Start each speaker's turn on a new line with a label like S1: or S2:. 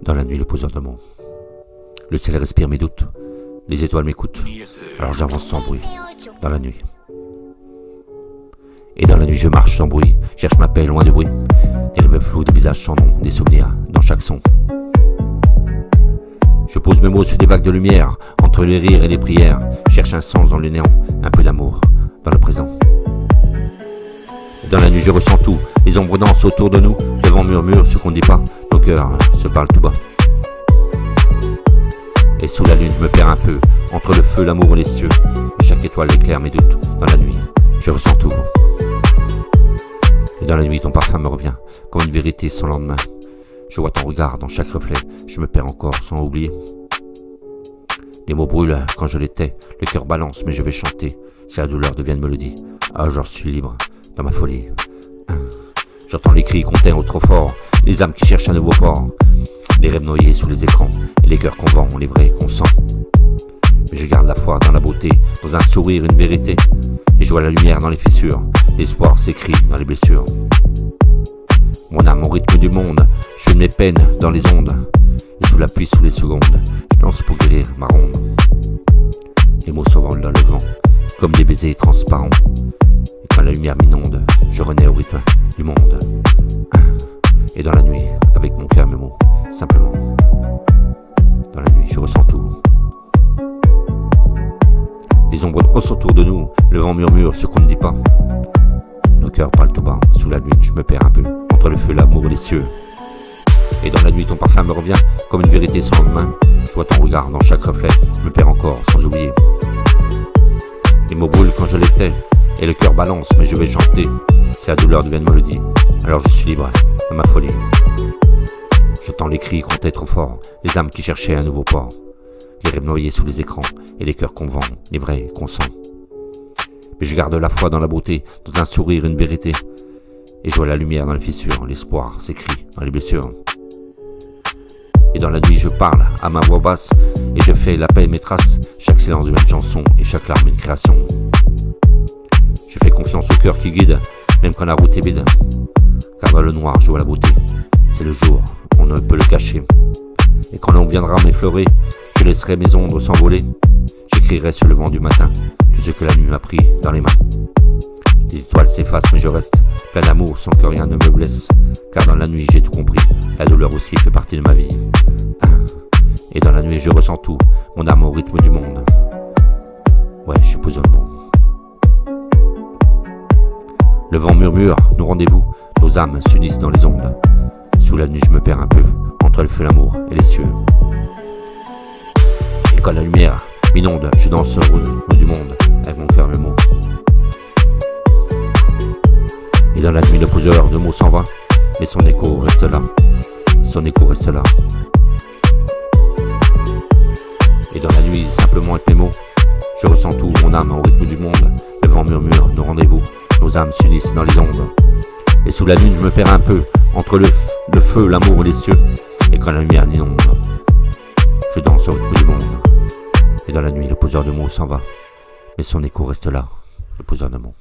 S1: Dans la nuit, le poseur de mots. Le ciel respire mes doutes, les étoiles m'écoutent, alors j'avance sans bruit, dans la nuit. Et dans la nuit je marche sans bruit, cherche ma paix loin du bruit, des rêves flous, des visages sans nom, des souvenirs dans chaque son. Je pose mes mots sur des vagues de lumière, entre les rires et les prières, cherche un sens dans le néant, un peu d'amour dans le présent. Et dans la nuit je ressens tout, les ombres dansent autour de nous, le vent murmure ce qu'on ne dit pas, nos cœurs se parlent tout bas. Et sous la lune je me perds un peu, entre le feu, l'amour et les cieux, et chaque étoile éclaire mes doutes. Dans la nuit, je ressens tout. Et dans la nuit ton parfum me revient, comme une vérité sans lendemain. Je vois ton regard dans chaque reflet, je me perds encore sans oublier. Les mots brûlent quand je les tais, le cœur balance mais je vais chanter, si la douleur devient une mélodie. Ah, je suis libre dans ma folie. J'entends les cris qu'on tait trop fort, les âmes qui cherchent un nouveau port, les rêves noyés sous les écrans, et les cœurs qu'on vend, les vrais qu'on sent. Mais je garde la foi dans la beauté, dans un sourire, une vérité, et je vois la lumière dans les fissures, l'espoir s'écrit dans les blessures. Mon âme au rythme du monde, je fais mes peines dans les ondes, et sous la pluie, sous les secondes, je danse pour guérir ma ronde. Les mots s'envolent dans le vent, comme des baisers transparents, et quand la lumière m'inonde, je renais au rythme du monde. Et dans la nuit, avec mon cœur mes mots, simplement. Dans la nuit, je ressens tout. Les ombres dansent autour de nous, le vent murmure ce qu'on ne dit pas. Nos cœurs parlent tout bas, sous la lune, je me perds un peu, entre le feu, l'amour et les cieux. Et dans la nuit, ton parfum me revient, comme une vérité sans lendemain. Je vois ton regard dans chaque reflet, je me perds encore, sans oublier. Les mots brûlent quand je les tais, et le cœur balance, mais je vais chanter. Si la douleur devient une mélodie, alors je suis libre de ma folie. J'entends les cris qu'on tait trop fort, les âmes qui cherchaient un nouveau port, les rêves noyés sous les écrans, et les cœurs qu'on vend, les vrais qu'on sent. Mais je garde la foi dans la beauté, dans un sourire, une vérité, et je vois la lumière dans les fissures, l'espoir s'écrit dans les blessures. Et dans la nuit je parle à ma voix basse, et je fais la paix mes traces, chaque silence devient une chanson, et chaque larme une création. Je fais confiance au cœur qui guide, même quand la route est vide, car dans le noir je vois la beauté, c'est le jour, on ne peut le cacher. Et quand l'on viendra m'effleurer, je laisserai mes ombres s'envoler, j'écrirai sur le vent du matin, tout ce que la nuit m'a pris dans les mains. Les étoiles s'effacent mais je reste, plein d'amour sans que rien ne me blesse, car dans la nuit j'ai tout compris, la douleur aussi fait partie de ma vie. Et dans la nuit je ressens tout, mon âme au rythme du monde. Ouais, je suis posé le monde. Le vent murmure, nos rendez-vous, nos âmes s'unissent dans les ondes. Sous la nuit je me perds un peu, entre le feu, l'amour et les cieux. Et quand la lumière m'inonde, je danse au rythme du monde, avec mon cœur mes mots. Et dans la nuit le poseur de mots s'en va, mais son écho reste là, son écho reste là. Et dans la nuit, simplement avec mes mots, je ressens tout, mon âme au rythme du monde. Le vent murmure, nos rendez-vous, nos âmes s'unissent dans les ondes. Et sous la lune, je me perds un peu, entre le feu, l'amour et les cieux. Et quand la lumière m'inonde, je danse au rythme du monde. Et dans la nuit, le poseur de mots s'en va, mais son écho reste là, le poseur de mots.